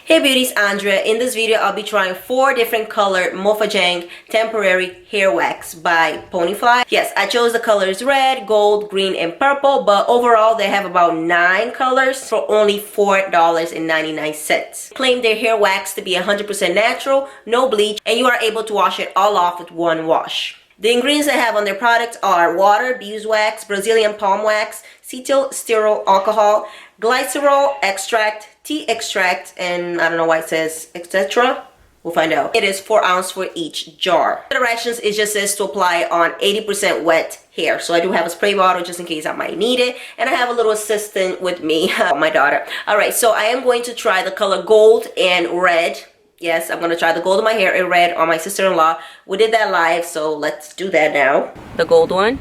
Hey beauties, Andrea. In this video, I'll be trying 4 different colored Mofajang temporary hair wax by Ponyfly. Yes, I chose the colors red, gold, green, and purple, but overall they have about 9 colors for only $4.99. Claim their hair wax to be 100% natural, no bleach, and you are able to wash it all off with one wash. The ingredients they have on their products are water, beeswax, Brazilian palm wax, cetyl sterol alcohol, glycerol extract, tea extract, and I don't know why it says etc. We'll find out. It is 4 ounces for each jar. The directions, it just says to apply on 80% wet hair. So I do have a spray bottle just in case I might need it. And I have a little assistant with me, my daughter. Alright, so I am going to try the color gold and red. Yes, I'm going to try the gold of my hair and red on my sister-in-law. We did that live, so let's do that now. The gold one.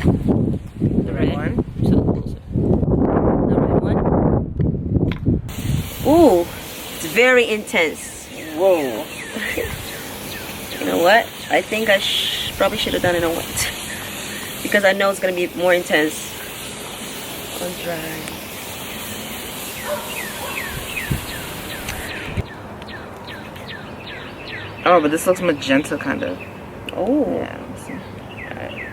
The red one. The red one. Ooh, it's very intense. Whoa. You know what? I think I probably should have done it on wet. Because I know it's going to be more intense on dry. Oh, but this looks magenta kind of. Oh. Yeah, let's see. Alright.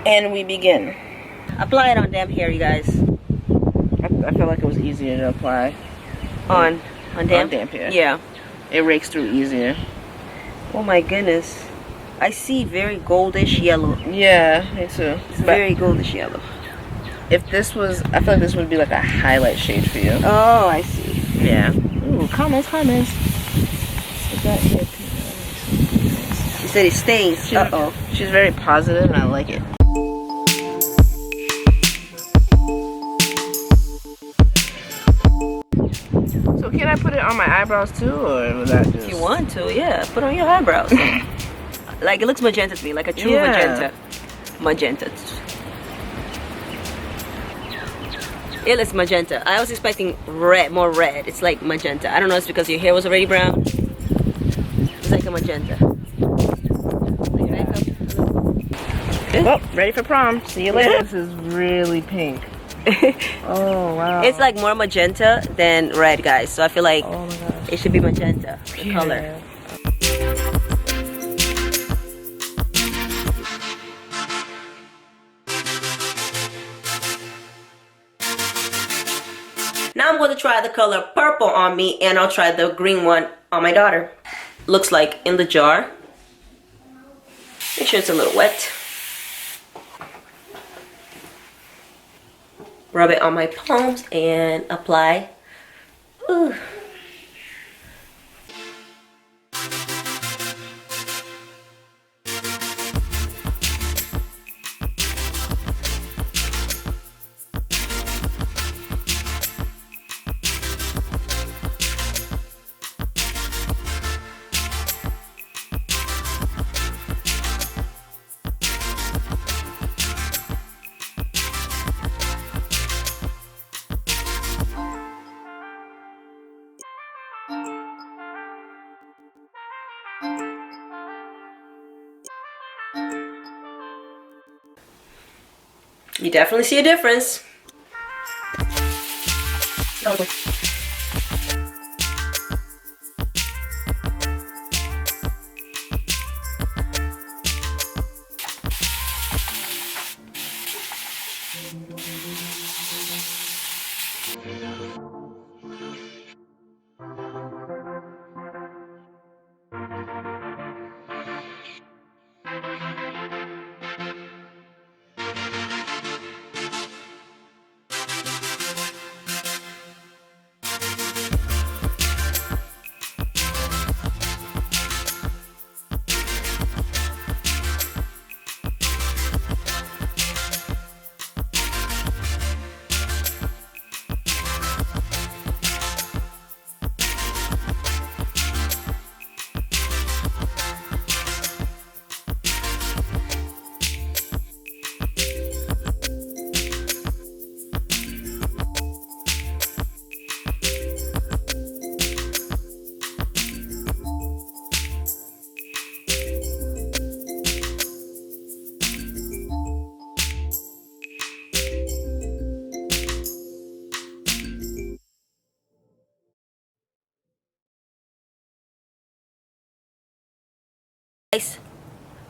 And we begin. Apply it on damp hair, you guys. I feel like it was easier to apply. On damp? On damp hair. Yeah. It rakes through easier. Oh my goodness. I see very goldish yellow. Yeah, me too. It's very goldish yellow. If this was, I feel like this would be like a highlight shade for you. Oh, I see. Yeah. Ooh, comments. You said it stains. Uh-oh. She's very positive and I like it. So can I put it on my eyebrows too, or would that just... If you want to, yeah. Put on your eyebrows. Like, it looks magenta to me. Like a true magenta. Magenta. It looks magenta. I was expecting red, more red. It's like magenta. I don't know, it's because your hair was already brown. It's like a magenta. Well, ready for prom. See you later. This is really pink. Oh, wow. It's like more magenta than red, guys. So I feel like it should be magenta, the color. Now I'm going to try the color purple on me, and I'll try the green one on my daughter. Looks like in the jar. Make sure it's a little wet. Rub it on my palms and apply. Ooh. You definitely see a difference.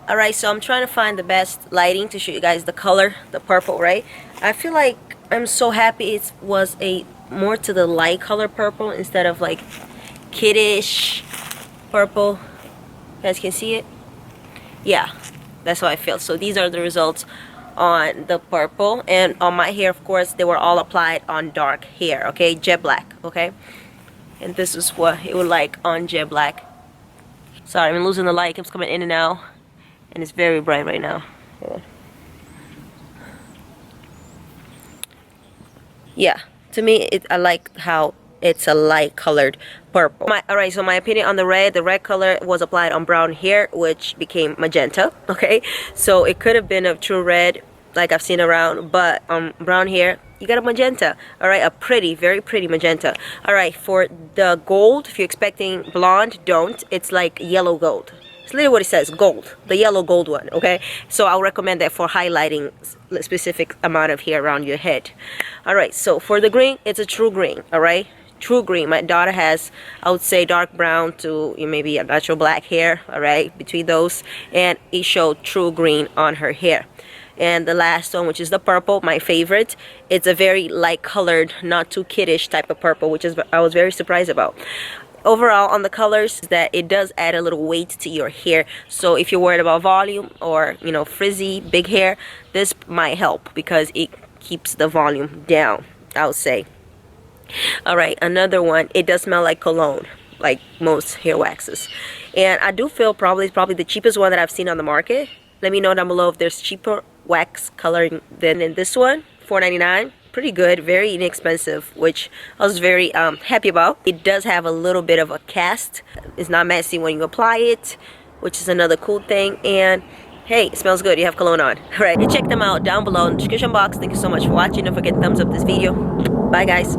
Alright, so I'm trying to find the best lighting to show you guys the color, the purple, right? I feel like I'm so happy it was a more to the light color purple instead of like kiddish purple. You guys can see it? Yeah, that's how I feel. So these are the results on the purple, and on my hair, of course, they were all applied on dark hair, okay? Jet black, okay? And this is what it would like on jet black. Sorry, I'm losing the light. It keeps coming in and out. And it's very bright right now. Yeah, to me, I like how it's a light colored purple. Alright, so my opinion on the red color was applied on brown hair, which became magenta, okay? So it could have been a true red, like I've seen around, but on brown hair, you got a magenta, alright? A pretty, very pretty magenta. Alright, for the gold, if you're expecting blonde, don't. It's like yellow gold. It's literally what it says, gold, the yellow gold one, okay? So I'll recommend that for highlighting a specific amount of hair around your head. Alright, so for the green, it's a true green, alright? True green. My daughter has, I would say, dark brown to maybe a natural black hair, alright, between those. And it showed true green on her hair. And the last one, which is the purple, my favorite, it's a very light colored, not too kiddish type of purple, which is I was very surprised about. Overall, on the colors, that it does add a little weight to your hair. So if you're worried about volume or, you know, frizzy, big hair, this might help because it keeps the volume down, I would say. Alright, another one, it does smell like cologne, like most hair waxes. And I do feel it's probably the cheapest one that I've seen on the market. Let me know down below if there's cheaper wax coloring than in this one. $4.99. Pretty good, very inexpensive, which I was very happy about. It does have a little bit of a cast. It's not messy when you apply it, which is another cool thing. And hey, it smells good. You have cologne on. All right, you check them out down below in the description box. Thank you so much for watching. Don't forget to thumbs up this video. Bye, guys.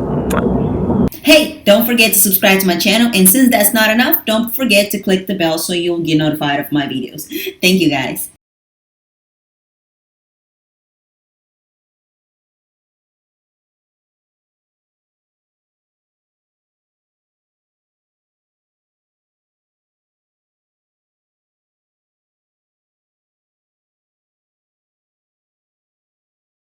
Hey, don't forget to subscribe to my channel. And since that's not enough, don't forget to click the bell so you'll get notified of my videos. Thank you, guys.